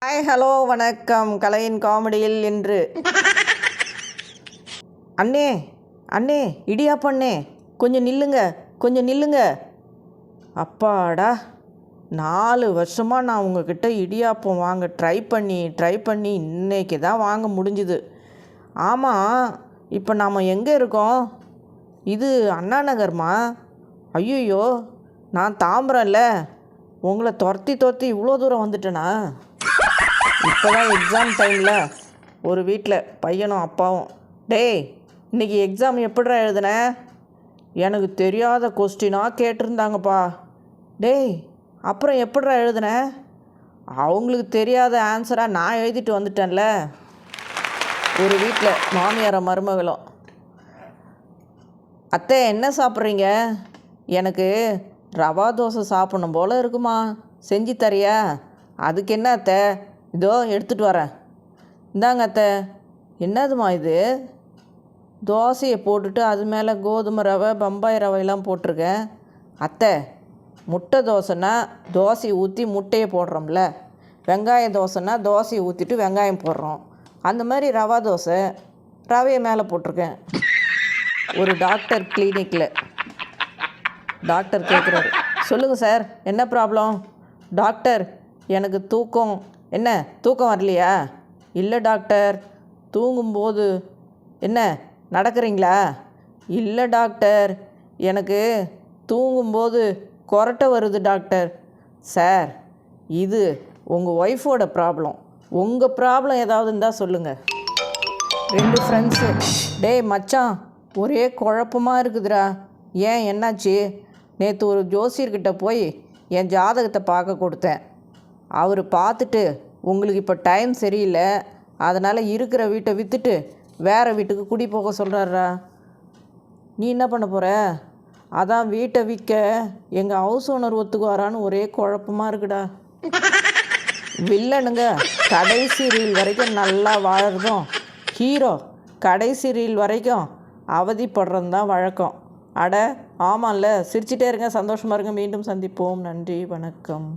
Hi hello வணக்கம். கலையின் காமெடியில் இன்று அண்ணே அண்ணே இடியாப்பண்ணே கொஞ்சம் நில்லுங்க கொஞ்சம் நில்லுங்க. அப்பாடா 4 வருஷமாக நான் உங்ககிட்ட இடியாப்பம் வாங்க ட்ரை பண்ணி இன்றைக்கி தான் வாங்க முடிஞ்சுது. ஆமாம், இப்போ நாம் எங்கே இருக்கோம்? இது அண்ணா நகர்மா? ஐயோ, நான் தாம்பரம்ல. உங்களை துரத்தி இவ்வளோ தூரம் வந்துட்டேனா? இப்போ தான் எக்ஸாம் டைமில் ஒரு வீட்டில் பையனும் அப்பாவும், டேய் இன்றைக்கி எக்ஸாம் எப்படிடா எழுதுனேன்? எனக்கு தெரியாத கொஸ்டினாக கேட்டிருந்தாங்கப்பா. டேய் அப்புறம் எப்படிடா எழுதுனேன்? அவங்களுக்கு தெரியாத ஆன்சராக நான் எழுதிட்டு வந்துட்டேன்ல. ஒரு வீட்டில் மாமியார மருமகளும், அத்தை என்ன சாப்பிட்றீங்க? எனக்கு ரவா தோசை சாப்பிடணும் போல் இருக்குமா, செஞ்சு தரியா? அதுக்கு என்ன அத்தை, இதோ எடுத்துகிட்டு வரேன். இந்தாங்க அத்தை. என்னதுமா இது? தோசையை போட்டுட்டு அது மேலே கோதுமை ரவை பம்பாய் ரவையெல்லாம் போட்டிருக்கேன். அத்தை, முட்டை தோசைன்னா தோசையை ஊற்றி முட்டையை போடுறோம்ல, வெங்காய தோசைன்னா தோசையை ஊற்றிட்டு வெங்காயம் போடுறோம். அந்த மாதிரி ரவா தோசை ரவையை மேலே போட்டிருக்கேன். ஒரு டாக்டர் கிளினிக்கில் டாக்டர் கேட்குறாரு, சொல்லுங்கள் சார் என்ன ப்ராப்ளம்? டாக்டர், எனக்கு என்ன தூக்கம் வரலையா? இல்லை டாக்டர். தூங்கும்போது என்ன நடக்கிறீங்களா? இல்லை டாக்டர், எனக்கு தூங்கும்போது கொரட்டை வருது டாக்டர். சார், இது உங்கள் ஒய்ஃபோட ப்ராப்ளம். உங்கள் ப்ராப்ளம் ஏதாவது இருந்தால் சொல்லுங்கள். 2 ஃப்ரெண்ட்ஸு, டேய் மச்சான் ஒரே குழப்பமாக இருக்குதுடா. ஏன் என்னாச்சு? நேற்று ஒரு ஜோசியர்கிட்ட போய் என் ஜாதகத்தை பார்க்க கொடுத்தேன். அவர் பார்த்துட்டு, உங்களுக்கு இப்போ டைம் சரியில்லை, அதனால் இருக்கிற வீட்டை விற்றுட்டு வேறு வீட்டுக்கு குடி போக சொல்கிறாரா. நீ என்ன பண்ண போகிற? அதான் வீட்டை விற்க எங்கள் ஹவுஸ் ஓனர் ஒத்துக்குவாரான்னு ஒரே குழப்பமாக இருக்குடா. வில்லனுங்க கடைசி ரீல் வரைக்கும் நல்லா வாழறதும், ஹீரோ கடைசி ரீல் வரைக்கும் அவதிப்படுறது தான் வழக்கம். அட ஆமாம்ல. சிரிச்சிட்டே இருங்க, சந்தோஷமாக இருங்க. மீண்டும் சந்திப்போம். நன்றி, வணக்கம்.